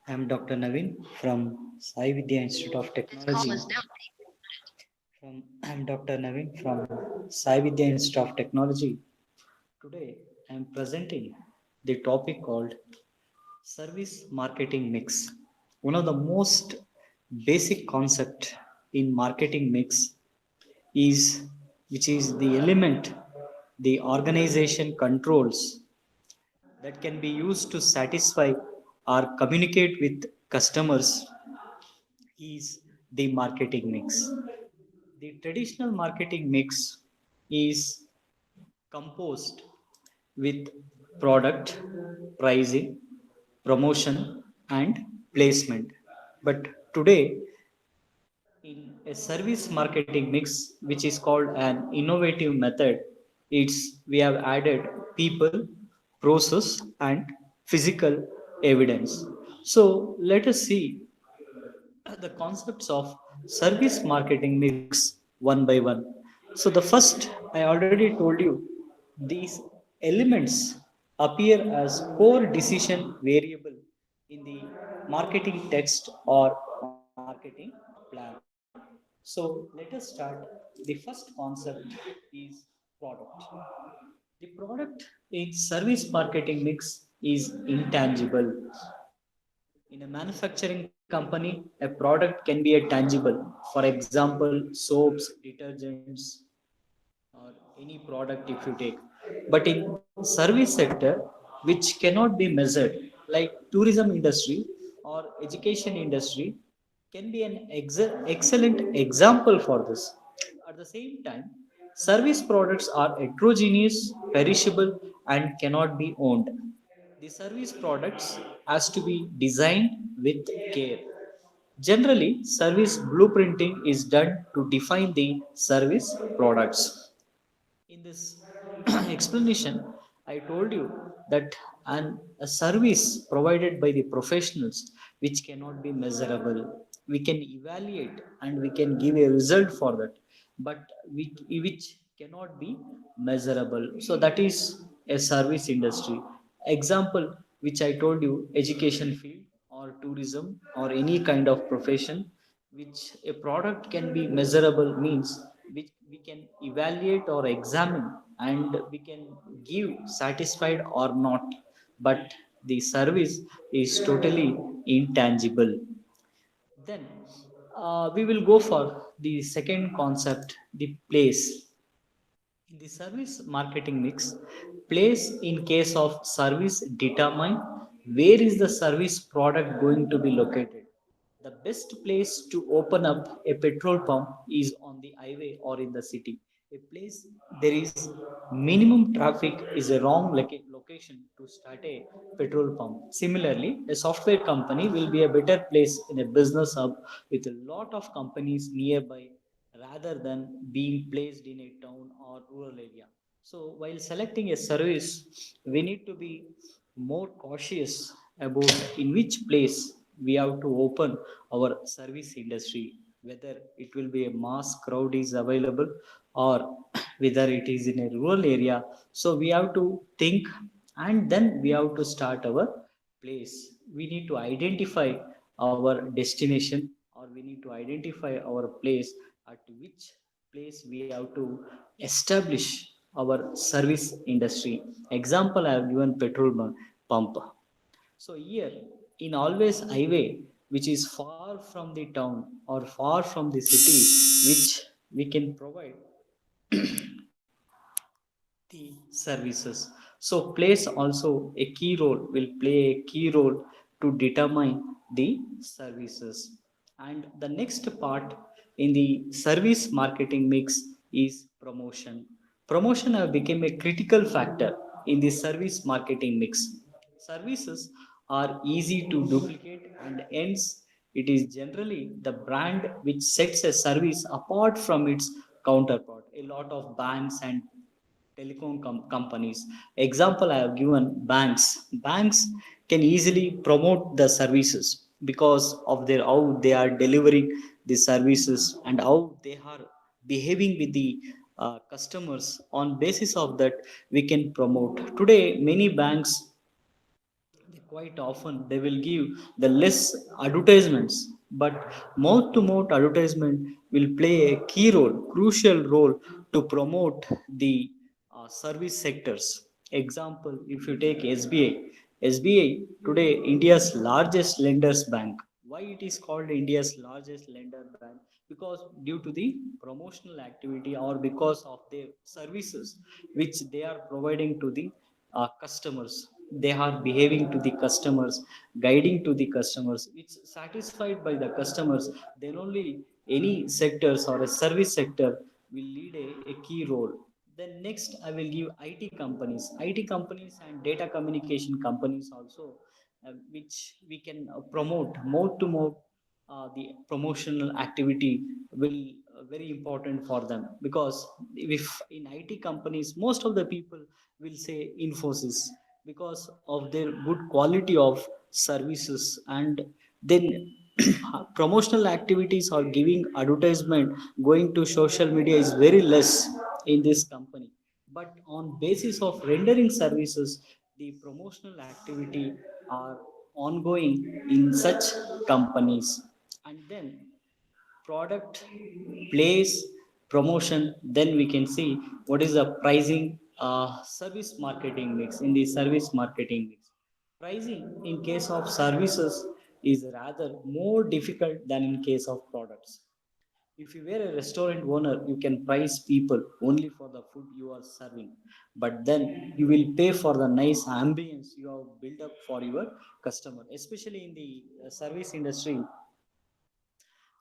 I'm Dr. Naveen from Sai Vidya Institute of Technology. I'm Dr. Naveen from Sai Vidya Institute of Technology. Today, I'm presenting the topic called Service Marketing Mix. One of the most basic concept in marketing mix is which is the element the organization controls that can be used to satisfy or communicate with customers is the marketing mix. The traditional marketing mix is composed with product, pricing, promotion, and placement. But today, in a service marketing mix, which is called an innovative method, it's we have added people, process, and physical evidence. So let us see the concepts of service marketing mix one by one. So the first, I already told you, these elements appear as core decision variable in the marketing text or marketing plan. So let us start. The first concept is product. The product in service marketing mix is intangible. In a manufacturing company, a product can be a tangible. For example, soaps, detergents, or any product if you take. But in service sector, which cannot be measured, like tourism industry or education industry, can be an excellent example for this. At the same time, service products are heterogeneous, perishable, and cannot be owned. The service products has to be designed with care. Generally, service blueprinting is done to define the service products. In this explanation, I told you that a service provided by the professionals which cannot be measurable, we can evaluate and we can give a result for that, but which cannot be measurable. So that is a service industry. Example which I told you, education field or tourism or any kind of profession which a product can be measurable means which we can evaluate or examine and we can give satisfied or not, but the service is totally intangible. Then we will go for the second concept, the place. In the service marketing mix, place in case of service determine where is the service product going to be located. The best place to open up a petrol pump is on the highway or in the city. A place there is minimum traffic is a wrong location to start a petrol pump. Similarly, a software company will be a better place in a business hub with a lot of companies nearby rather than being placed in a town or rural area. So, while selecting a service, we need to be more cautious about in which place we have to open our service industry, whether it will be a mass crowd is available or whether it is in a rural area. So, we have to think and then we have to start our place. We need to identify our destination or we need to identify our place at which place we have to establish our service industry. Example, I have given petrol pump. So here in always highway which is far from the town or far from the city, which we can provide the services. So place also a key role, will play a key role to determine the services. And the next part in the service marketing mix is promotion. Promotion have become a critical factor in the service marketing mix. Services are easy to duplicate and hence it is generally the brand which sets a service apart from its counterpart. A lot of banks and telecom companies. Example I have given, banks. Banks can easily promote the services because of their how they are delivering the services and how they are behaving with the customers. On basis of that, we can promote. Today, many banks quite often they will give the less advertisements, but mouth to mouth advertisement will play a key role, crucial role to promote the service sectors. Example, if you take SBI today India's largest lenders bank. Why it is called India's largest lender bank? Because due to the promotional activity or because of their services which they are providing to the customers. They are behaving to the customers, guiding to the customers, which satisfied by the customers. Then only any sectors or a service sector will lead a key role. Then next I will give IT companies and data communication companies also, which we can promote mouth to mouth. The promotional activity will very important for them, because if in IT companies most of the people will say Infosys, because of their good quality of services. And then promotional activities or giving advertisement going to social media is very less in this company. But on basis of rendering services, the promotional activity are ongoing in such companies. And then product, place, promotion, then we can see what is the pricing, service marketing mix. In the service marketing mix, pricing in case of services is rather more difficult than in case of products. If you were a restaurant owner, you can price people only for the food you are serving, but then you will pay for the nice ambience you have built up for your customer. Especially in the service industry,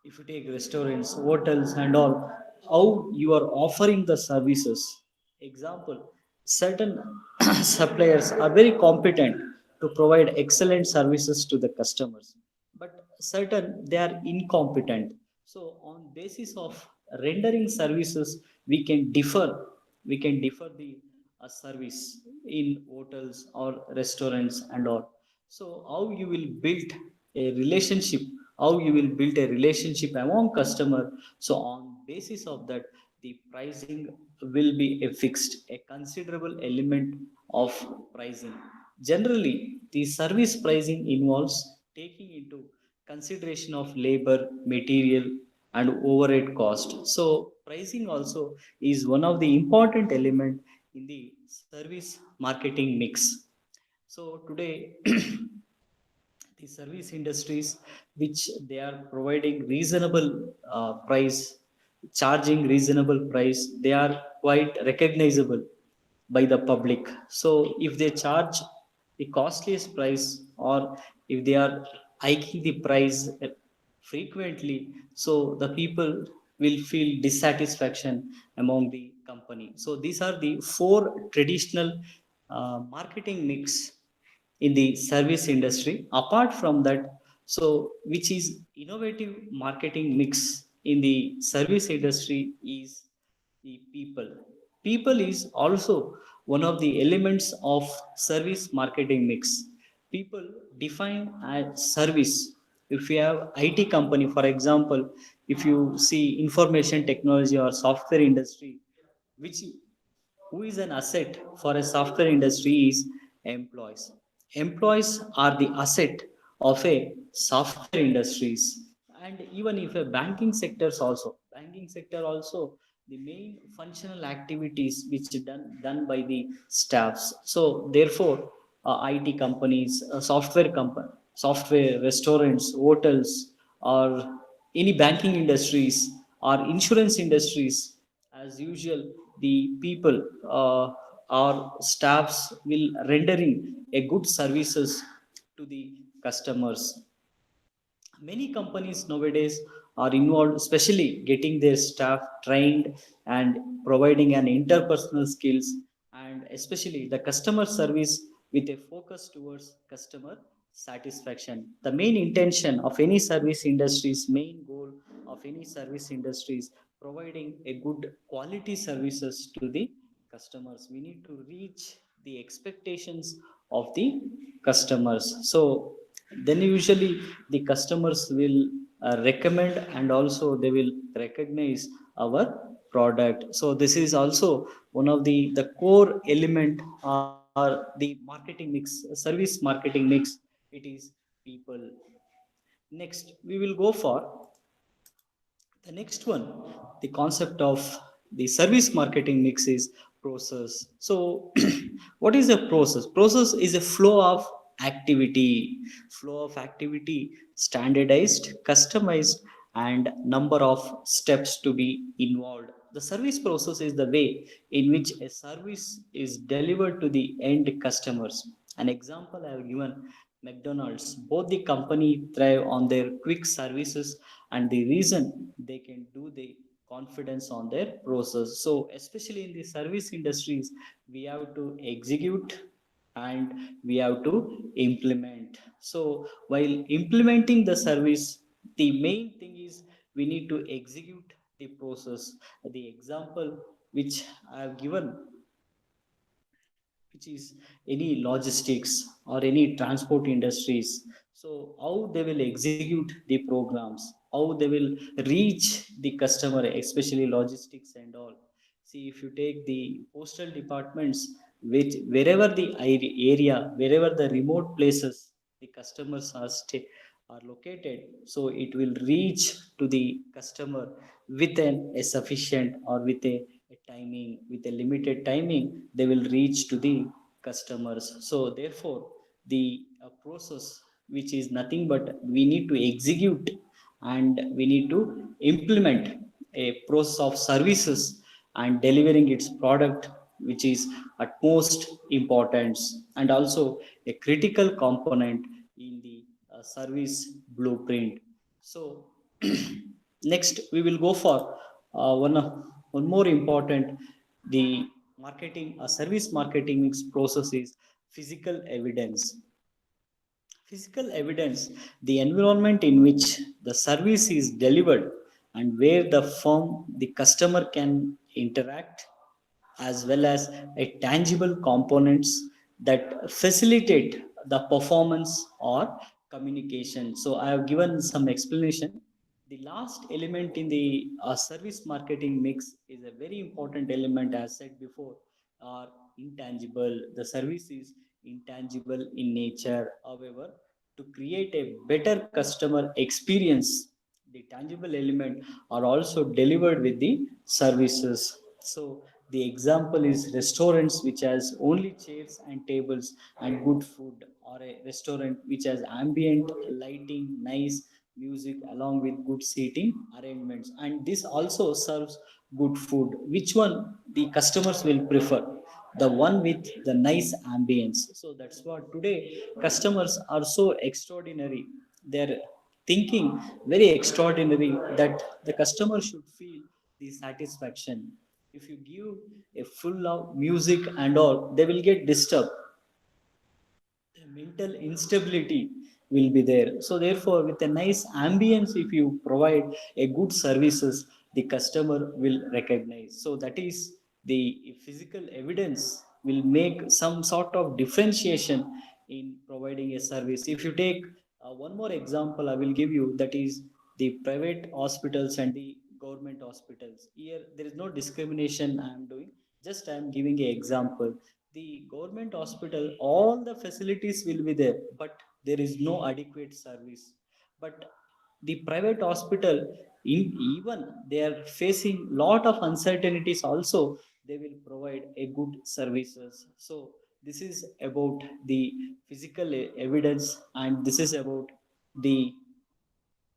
if you take restaurants, hotels and all, how you are offering the services. Example, certain suppliers are very competent to provide excellent services to the customers, but certain they are incompetent. So on basis of rendering services, we can differ, the service in hotels or restaurants and all. So how you will build a relationship, among customer. So on basis of that, the pricing will be a fixed, a considerable element of pricing. Generally, the service pricing involves taking into consideration of labor, material and overhead cost. So pricing also is one of the important element in the service marketing mix. So today the service industries, which they are providing reasonable price, charging reasonable price, they are quite recognizable by the public. So if they charge the costliest price, or if they are hiking the price frequently, so the people will feel dissatisfaction among the company. So these are the four traditional marketing mix in the service industry. Apart from that, so which is innovative marketing mix in the service industry is the people is also one of the elements of service marketing mix. People define as service. If you have IT company, for example, if you see information technology or software industry, which who is an asset for a software industry is employees. Employees are the asset of a software industries. And even if a banking sector also, the main functional activities which done by the staffs. So therefore IT companies, software restaurants, hotels, or any banking industries or insurance industries, as usual, the people or staffs will rendering a good services to the customers. Many companies nowadays are involved, especially getting their staff trained and providing an interpersonal skills, and especially the customer service with a focus towards customer satisfaction. The main intention of any service industry's main goal of any service industries providing a good quality services to the customers. We need to reach the expectations of the customers. So then usually the customers will recommend, and also they will recognize our product. So this is also one of the core element the marketing mix, service marketing mix, it is people. Next, we will go for the next one. The concept of the service marketing mix is process. So, what is a process? Process is a flow of activity, standardized, customized, and number of steps to be involved. The service process is the way in which a service is delivered to the end customers. An example I have given, McDonald's. Both the company thrive on their quick services, and the reason they can do the confidence on their process. So, especially in the service industries, we have to execute and we have to implement. So, while implementing the service, the main thing is we need to execute the process. The example which I have given, which is any logistics or any transport industries. So how they will execute the programs, how they will reach the customer, especially logistics and all. See, if you take the postal departments, which wherever the area, wherever the remote places the customers are located, so it will reach to the customer within a sufficient or with a timing, with a limited timing, they will reach to the customers. So therefore the process, which is nothing but we need to execute and we need to implement a process of services and delivering its product, which is at most importance and also a critical component in the service blueprint. So next we will go for one more important, the marketing, service marketing mix process is physical evidence. Physical evidence, the environment in which the service is delivered and where the firm, the customer can interact, as well as a tangible components that facilitate the performance or communication. So I have given some explanation. The last element in the service marketing mix is a very important element, as said before, are intangible. The service is intangible in nature. However, to create a better customer experience, the tangible element are also delivered with the services. So the example is restaurants which has only chairs and tables and good food, or a restaurant which has ambient lighting, nice music along with good seating arrangements, and this also serves good food. Which one the customers will prefer? The one with the nice ambience. So that's what today customers are so extraordinary. They're thinking very extraordinary that the customer should feel the satisfaction. If you give a full of music and all, they will get disturbed, mental instability will be there. So therefore with a nice ambience, if you provide a good services, the customer will recognize. So that is the physical evidence will make some sort of differentiation in providing a service. If you take one more example I will give you, that is the private hospitals and the government hospitals. Here there is no discrimination I am doing, just I am giving an example. The government hospital, all the facilities will be there, but there is no adequate service. But the private hospital, even they are facing lot of uncertainties also, they will provide a good services. So this is about the physical evidence, and this is about the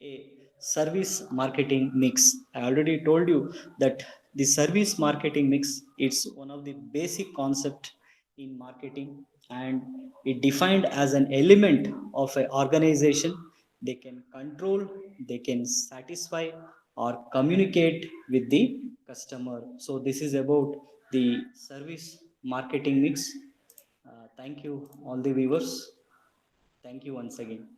a service marketing mix. I already told you that the service marketing mix, it's one of the basic concept in marketing, and it defined as an element of an organization. They can control, they can satisfy or communicate with the customer. So this is about the service marketing mix. Thank you all the viewers. Thank you once again.